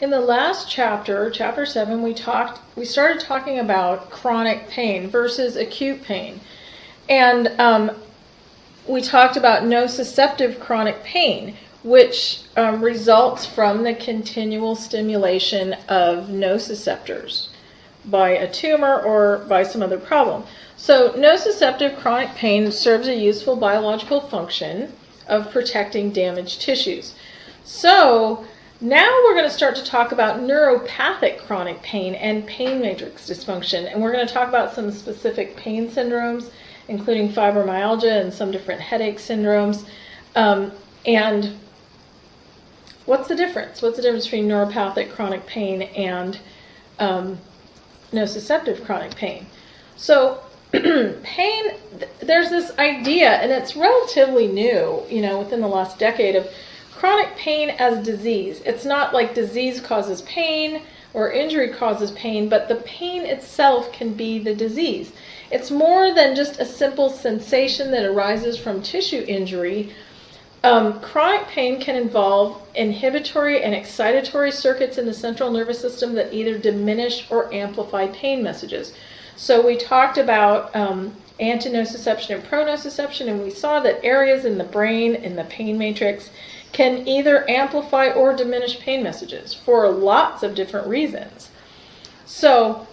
In the last chapter, chapter 7, we started talking about chronic pain versus acute pain. And we talked about nociceptive chronic pain, which results from the continual stimulation of nociceptors by a tumor or by some other problem. So nociceptive chronic pain serves a useful biological function of protecting damaged tissues. So now we're going to start to talk about neuropathic chronic pain and pain matrix dysfunction. And we're going to talk about some specific pain syndromes, including fibromyalgia and some different headache syndromes. And what's the difference? What's the difference between neuropathic chronic pain and nociceptive chronic pain? So pain, there's this idea, and it's relatively new, within the last decade, of chronic pain as disease. It's not like disease causes pain or injury causes pain, but the pain itself can be the disease. It's more than just a simple sensation that arises from tissue injury. Chronic pain can involve inhibitory and excitatory circuits in the central nervous system that either diminish or amplify pain messages. So we talked about antinociception and pronociception, and we saw that areas in the brain, in the pain matrix, can either amplify or diminish pain messages for lots of different reasons. So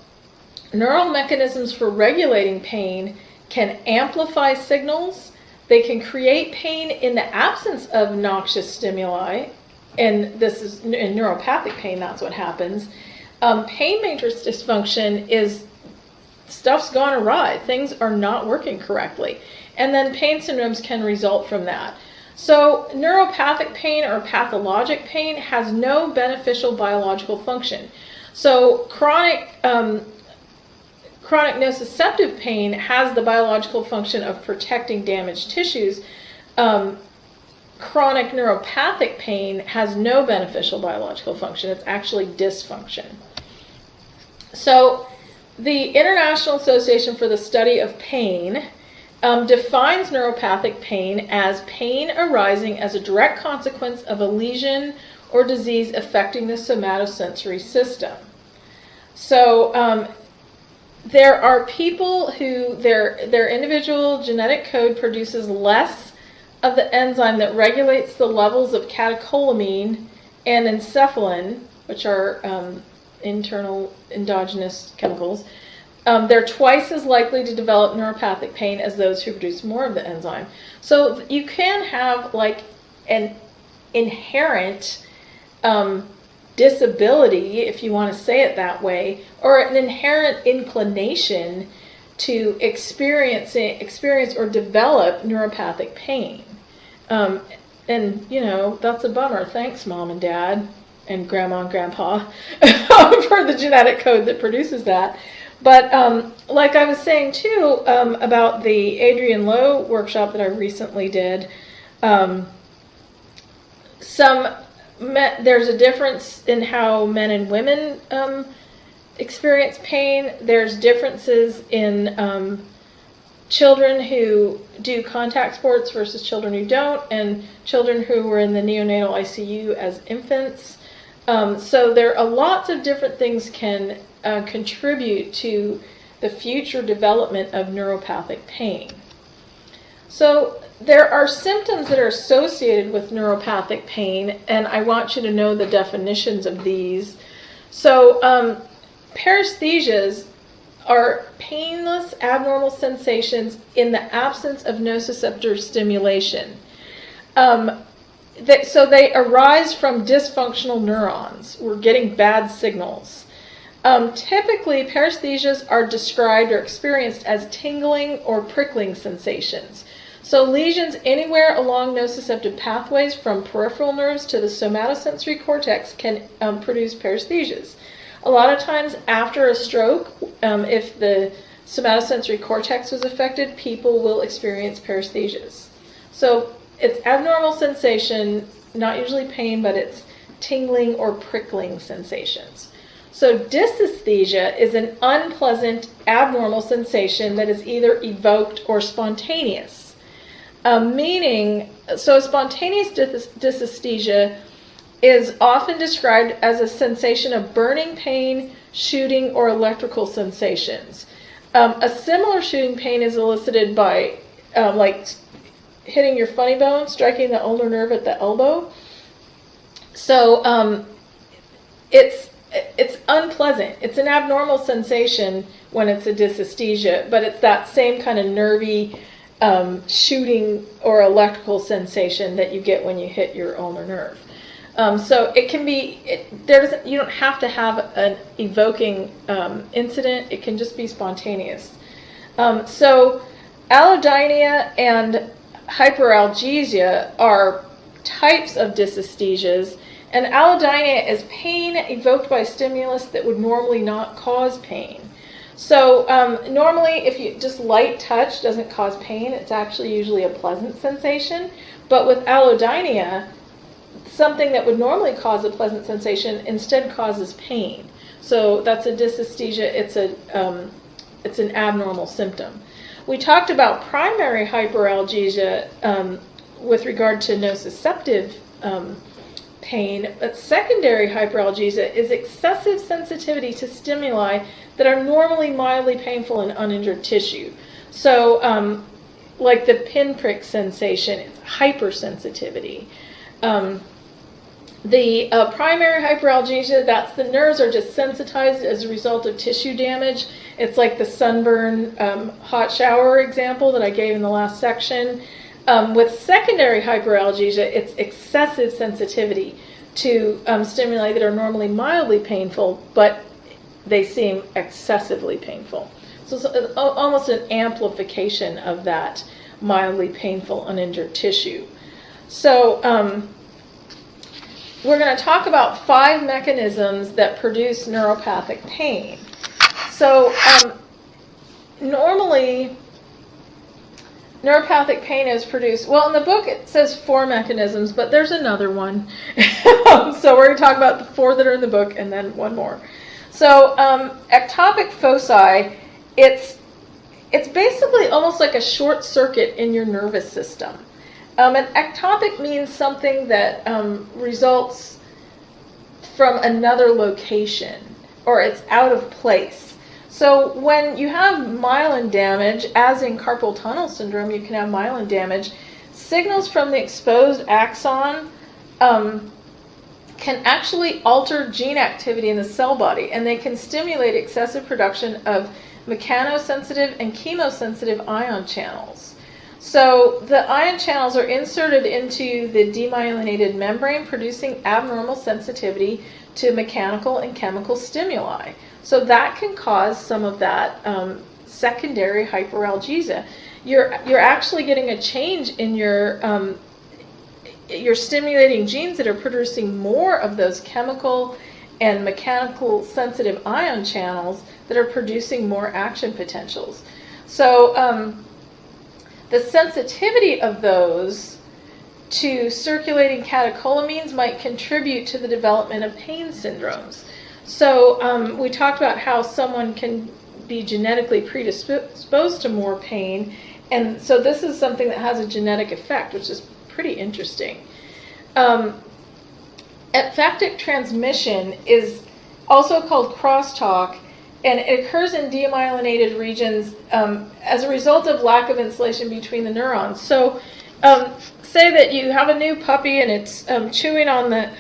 neural mechanisms for regulating pain can amplify signals. They can create pain in the absence of noxious stimuli, and this is in neuropathic pain, that's what happens. Pain matrix dysfunction is stuff's gone awry. Things are not working correctly. And then pain syndromes can result from that. So neuropathic pain or pathologic pain has no beneficial biological function. So chronic nociceptive pain has the biological function of protecting damaged tissues. Chronic neuropathic pain has no beneficial biological function. It's actually dysfunction. So the International Association for the Study of Pain defines neuropathic pain as pain arising as a direct consequence of a lesion or disease affecting the somatosensory system. So there are people who their individual genetic code produces less of the enzyme that regulates the levels of catecholamine and encephalin, which are internal endogenous chemicals. They're twice as likely to develop neuropathic pain as those who produce more of the enzyme. So you can have like an inherent disability, if you want to say it that way, or an inherent inclination to experience or develop neuropathic pain. And that's a bummer. Thanks, Mom and Dad and Grandma and Grandpa for the genetic code that produces that. But like I was saying too about the Adrienne Lowe workshop that I recently did, there's a difference in how men and women experience pain. There's differences in children who do contact sports versus children who don't, and children who were in the neonatal ICU as infants. So there are lots of different things can contribute to the future development of neuropathic pain. So there are symptoms that are associated with neuropathic pain, and I want you to know the definitions of these. So paresthesias are painless abnormal sensations in the absence of nociceptor stimulation. So they arise from dysfunctional neurons. We're getting bad signals. Typically, paresthesias are described or experienced as tingling or prickling sensations. So lesions anywhere along nociceptive pathways from peripheral nerves to the somatosensory cortex can produce paresthesias. A lot of times after a stroke, if the somatosensory cortex was affected, people will experience paresthesias. So it's abnormal sensation, not usually pain, but it's tingling or prickling sensations. So dysesthesia is an unpleasant, abnormal sensation that is either evoked or spontaneous. So spontaneous dysesthesia is often described as a sensation of burning pain, shooting, or electrical sensations. A similar shooting pain is elicited by like hitting your funny bone, striking the ulnar nerve at the elbow. So it's unpleasant. It's an abnormal sensation when it's a dysesthesia, but it's that same kind of nervy shooting or electrical sensation that you get when you hit your ulnar nerve. So it can be, you don't have to have an evoking incident. It can just be spontaneous. So allodynia and hyperalgesia are types of dysesthesias, and allodynia is pain evoked by stimulus that would normally not cause pain. So normally if you just light touch doesn't cause pain, it's actually usually a pleasant sensation. But with allodynia, something that would normally cause a pleasant sensation instead causes pain. So that's a dysesthesia. It's an abnormal symptom. We talked about primary hyperalgesia with regard to nociceptive pain, but secondary hyperalgesia is excessive sensitivity to stimuli that are normally mildly painful in uninjured tissue. So like the pinprick sensation, it's hypersensitivity. The primary hyperalgesia, that's the nerves are just sensitized as a result of tissue damage. It's like the sunburn hot shower example that I gave in the last section. With secondary hyperalgesia, it's excessive sensitivity to stimuli that are normally mildly painful, but they seem excessively painful. So it's almost an amplification of that mildly painful uninjured tissue. So we're going to talk about 5 mechanisms that produce neuropathic pain. So normally, neuropathic pain is produced, well, in the book it says 4 mechanisms, but there's another one. So we're going to talk about the 4 that are in the book and then one more. So ectopic foci, it's basically almost like a short circuit in your nervous system. And ectopic means something that results from another location, or it's out of place. So when you have myelin damage, as in carpal tunnel syndrome, you can have myelin damage, signals from the exposed axon can actually alter gene activity in the cell body, and they can stimulate excessive production of mechanosensitive and chemosensitive ion channels. So the ion channels are inserted into the demyelinated membrane, producing abnormal sensitivity to mechanical and chemical stimuli. So that can cause some of that secondary hyperalgesia. You're actually getting a change in your stimulating genes that are producing more of those chemical and mechanical sensitive ion channels that are producing more action potentials. So the sensitivity of those to circulating catecholamines might contribute to the development of pain syndromes. So we talked about how someone can be genetically predisposed to more pain, and so this is something that has a genetic effect, which is pretty interesting. Ephectic transmission is also called crosstalk, and it occurs in demyelinated regions as a result of lack of insulation between the neurons. So say that you have a new puppy and it's chewing on the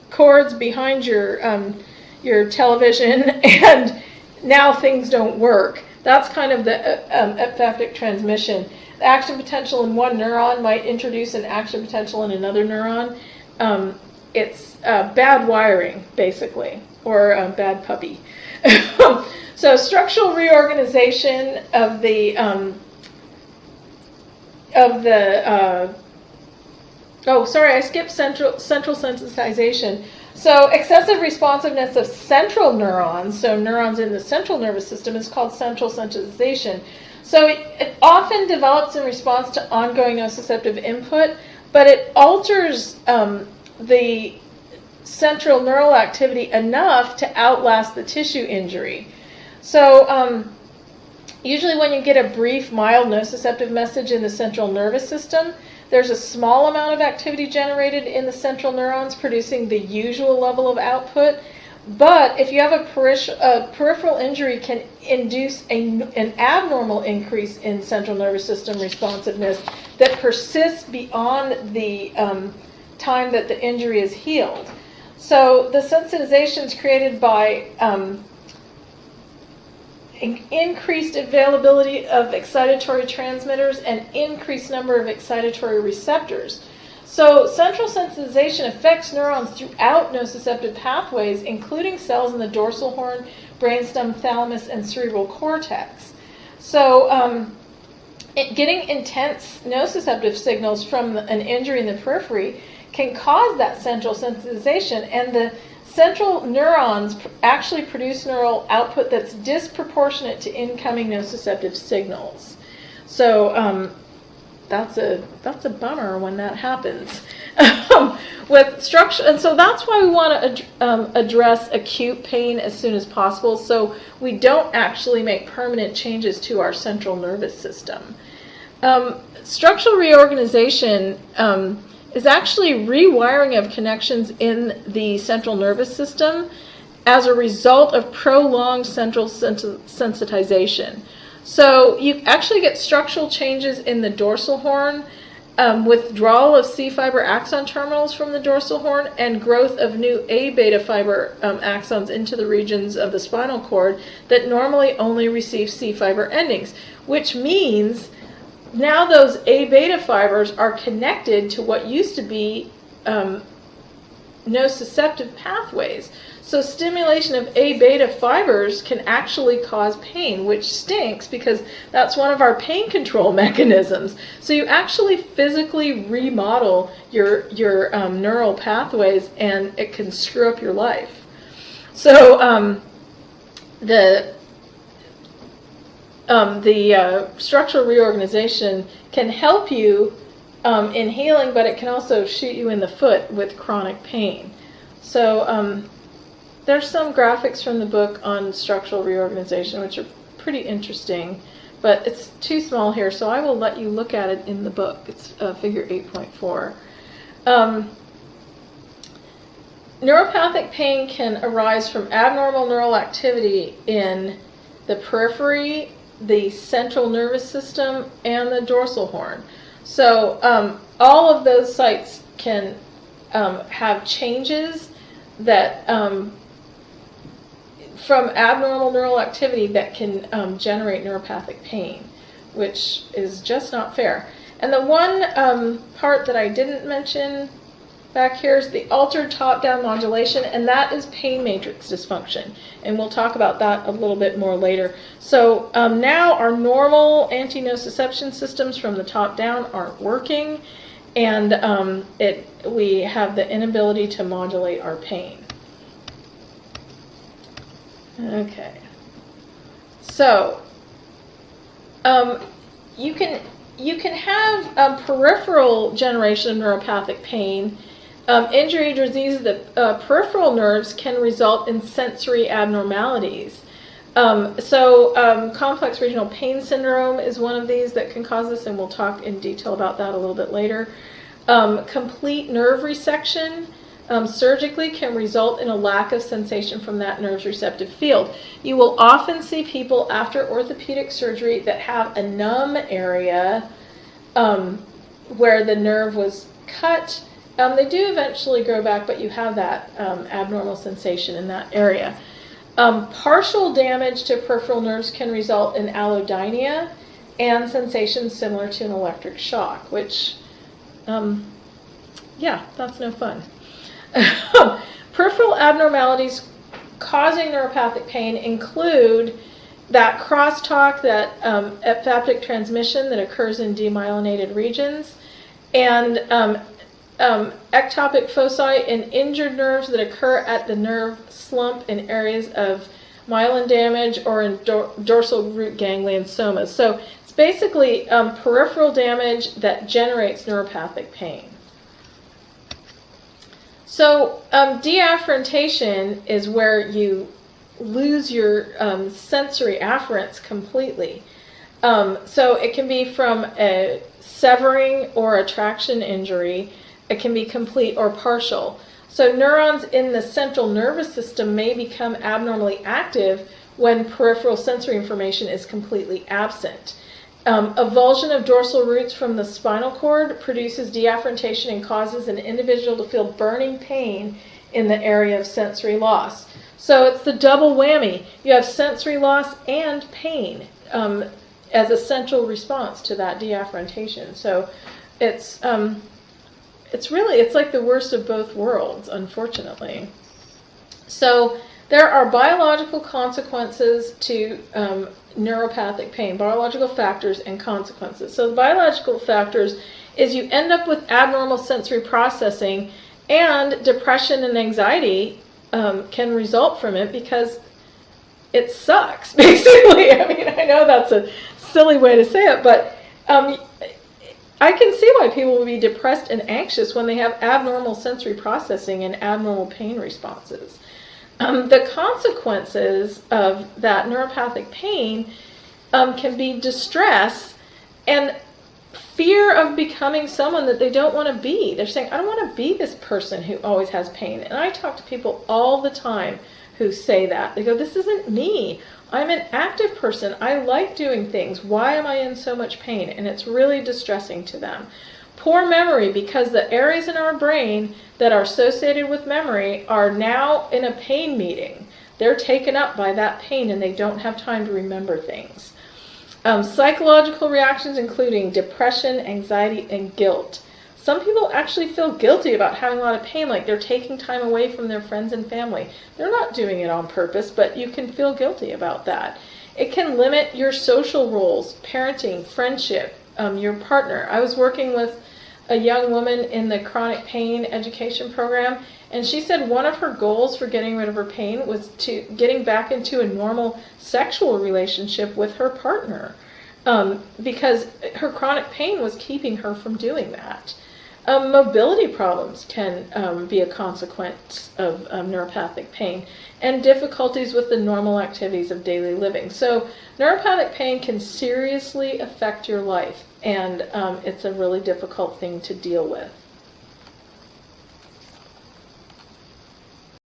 cords behind your television, and now things don't work. That's kind of the ephectic transmission. The action potential in one neuron might introduce an action potential in another neuron. It's bad wiring, basically, or bad puppy. So structural reorganization of the I skipped central sensitization. So excessive responsiveness of central neurons, so neurons in the central nervous system, is called central sensitization. So it often develops in response to ongoing nociceptive input, but it alters the central neural activity enough to outlast the tissue injury. So usually when you get a brief, mild nociceptive message in the central nervous system, there's a small amount of activity generated in the central neurons producing the usual level of output. But if you have a peripheral injury can induce an abnormal increase in central nervous system responsiveness that persists beyond the time that the injury is healed. So the sensitizations created by increased availability of excitatory transmitters and increased number of excitatory receptors. So central sensitization affects neurons throughout nociceptive pathways, including cells in the dorsal horn, brainstem, thalamus, and cerebral cortex. So getting intense nociceptive signals from an injury in the periphery can cause that central sensitization, and the central neurons actually produce neural output that's disproportionate to incoming nociceptive signals. So that's a bummer when that happens with structure, and so that's why we want to address acute pain as soon as possible, so we don't actually make permanent changes to our central nervous system. Structural reorganization is actually rewiring of connections in the central nervous system as a result of prolonged central sensitization. So you actually get structural changes in the dorsal horn, withdrawal of C fiber axon terminals from the dorsal horn, and growth of new A beta fiber axons into the regions of the spinal cord that normally only receive C fiber endings, which means now those A beta fibers are connected to what used to be nociceptive pathways. So stimulation of A beta fibers can actually cause pain, which stinks because that's one of our pain control mechanisms. So you actually physically remodel your neural pathways, and it can screw up your life. So the structural reorganization can help you in healing, but it can also shoot you in the foot with chronic pain. So there's some graphics from the book on structural reorganization, which are pretty interesting, but it's too small here, so I will let you look at it in the book. It's figure 8.4. Neuropathic pain can arise from abnormal neural activity in the periphery, the central nervous system, and the dorsal horn. So all of those sites can have changes that from abnormal neural activity that can generate neuropathic pain, which is just not fair. And the one part that I didn't mention back here is the altered top-down modulation, and that is pain matrix dysfunction. And we'll talk about that a little bit more later. So now our normal anti-nociception systems from the top down aren't working, and we have the inability to modulate our pain. Okay. So you can have peripheral generation of neuropathic pain. Injury or disease of the peripheral nerves can result in sensory abnormalities. Complex regional pain syndrome is one of these that can cause this, and we'll talk in detail about that a little bit later. Complete nerve resection surgically can result in a lack of sensation from that nerve's receptive field. You will often see people after orthopedic surgery that have a numb area where the nerve was cut. They do eventually grow back, but you have that abnormal sensation in that area. Partial damage to peripheral nerves can result in allodynia and sensations similar to an electric shock, which, that's no fun. Peripheral abnormalities causing neuropathic pain include that crosstalk, that epiphaptic transmission that occurs in demyelinated regions, and ectopic foci in injured nerves that occur at the nerve slump in areas of myelin damage or in dorsal root ganglion somas. So it's basically peripheral damage that generates neuropathic pain. So deafferentation is where you lose your sensory afferents completely. So it can be from severing or a traction injury. It can be complete or partial. So neurons in the central nervous system may become abnormally active when peripheral sensory information is completely absent. Avulsion of dorsal roots from the spinal cord produces deafferentation and causes an individual to feel burning pain in the area of sensory loss. So it's the double whammy. You have sensory loss and pain as a central response to that deafferentation. So it's like the worst of both worlds, unfortunately. So there are biological consequences to neuropathic pain, biological factors and consequences. So the biological factors is you end up with abnormal sensory processing, and depression and anxiety can result from it because it sucks, basically. I mean, I know that's a silly way to say it, but I can see why people will be depressed and anxious when they have abnormal sensory processing and abnormal pain responses. The consequences of that neuropathic pain can be distress and fear of becoming someone that they don't want to be. They're saying, I don't want to be this person who always has pain. And I talk to people all the time who say that. They go, this isn't me. I'm an active person. I like doing things. Why am I in so much pain? And it's really distressing to them. Poor memory, because the areas in our brain that are associated with memory are now in a pain meeting. They're taken up by that pain and they don't have time to remember things. Psychological reactions including depression, anxiety, and guilt. Some people actually feel guilty about having a lot of pain, like they're taking time away from their friends and family. They're not doing it on purpose, but you can feel guilty about that. It can limit your social roles, parenting, friendship, your partner. I was working with a young woman in the chronic pain education program, and she said one of her goals for getting rid of her pain was to getting back into a normal sexual relationship with her partner, because her chronic pain was keeping her from doing that. Mobility problems can be a consequence of neuropathic pain, and difficulties with the normal activities of daily living. So neuropathic pain can seriously affect your life, and it's a really difficult thing to deal with.